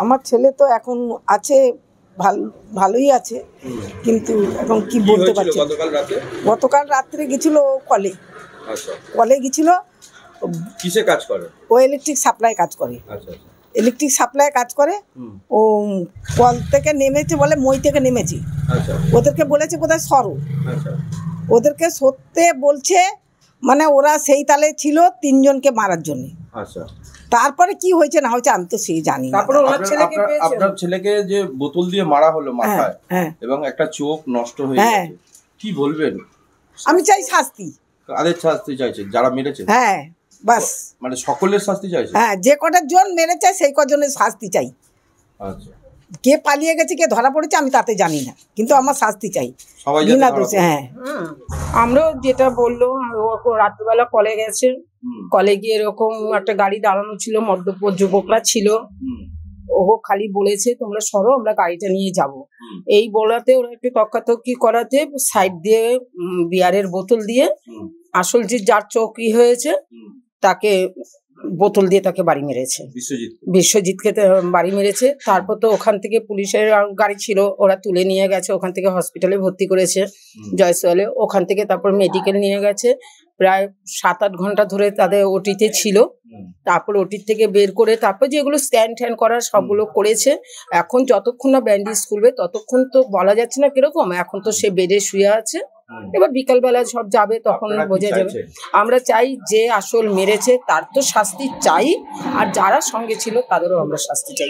আমার ছেলে তো এখন আছে, ভালোই আছে, কিন্তু এখন কি বলতে পারছি। গতকাল রাত্রে গেছিল কলে। আচ্ছা, কলে গেছিল। কিসে কাজ করে? ও ইলেকট্রিক সাপ্লাই কাজ করে। আচ্ছা, ইলেকট্রিক সাপ্লাই কাজ করে। ও কল থেকে নেমেছে, বলে মই থেকে নেমেছি। আচ্ছা, ওদেরকে বলেছে কোথায় সরো। আচ্ছা, ওদেরকে সত্যি বলছে, মানে ওরা সেই তালে ছিল 3 জনকে মারার জন্য। আচ্ছা, তারপরে কি হয়েছে না হয়েছে আমি তো সেই জানি না। তারপরে আপনার ছেলেকে যে বোতল দিয়ে মারা হলো মাথায়, এবং একটা চোখ নষ্ট হয়ে গেছে, কি বলবেন? আমি চাই শাস্তি। কাদের শাস্তি চাইছেন? যারা মেরেছে? হ্যাঁ, বাস, মানে সকলের শাস্তি চাইছে? হ্যাঁ, যে কটা জন মেরেছে সেই কজনের শাস্তি চাই। আচ্ছা, কে পালিয়ে গেছে কে ধরা পড়েছে আমি তাতে জানি না, কিন্তু আমার শাস্তি চাই সবাই বিনা দোষে। হ্যাঁ, আমরাও যেটা বললো, রাত্রিবেলা কলে গেছে, কলে গিয়ে এরকম একটা গাড়ি দাঁড়ানো ছিল, মদ্যপ যুবকরা ছিল, ও খালি বলেছে তোমরা সরো, আমরা গাড়িটা নিয়ে যাব। এই বলাতে ওরা একটু তক্কাতক্কি করাতে সাইড দিয়ে বিয়ারের বোতল দিয়ে আসল যে যার চৌকি হয়েছে তাকে বোতল দিয়ে তাকে বাড়ি মেরেছে। বিশ্বজিৎকে বাড়ি মেরেছে। তারপর তো ওখান থেকে পুলিশের গাড়ি ছিল, ওরা তুলে নিয়ে গেছে, ওখান থেকে হসপিটালে ভর্তি করেছে জয়সওয়ালে। ওখান থেকে তারপর মেডিকেল নিয়ে গেছে, প্রায় 7-8 ঘন্টা ধরে তাদের ওটিতে ছিল। তারপর ওটির থেকে বের করে তারপর যেগুলো স্ট্যান্ড ট্যান্ড করার সবগুলো করেছে। এখন যতক্ষণ না ব্যান্ডেজ খুলবে ততক্ষণ তো বলা যাচ্ছে না কিরকম। এখন তো সে বেডে শুয়ে আছে, এবার বিকালবেলা সব যাবে তখন বোঝা যাবে। আমরা চাই যে আসল মেরেছে তার তো শাস্তি চাই, আর যারা সঙ্গে ছিল তাদেরও আমরা শাস্তি চাই।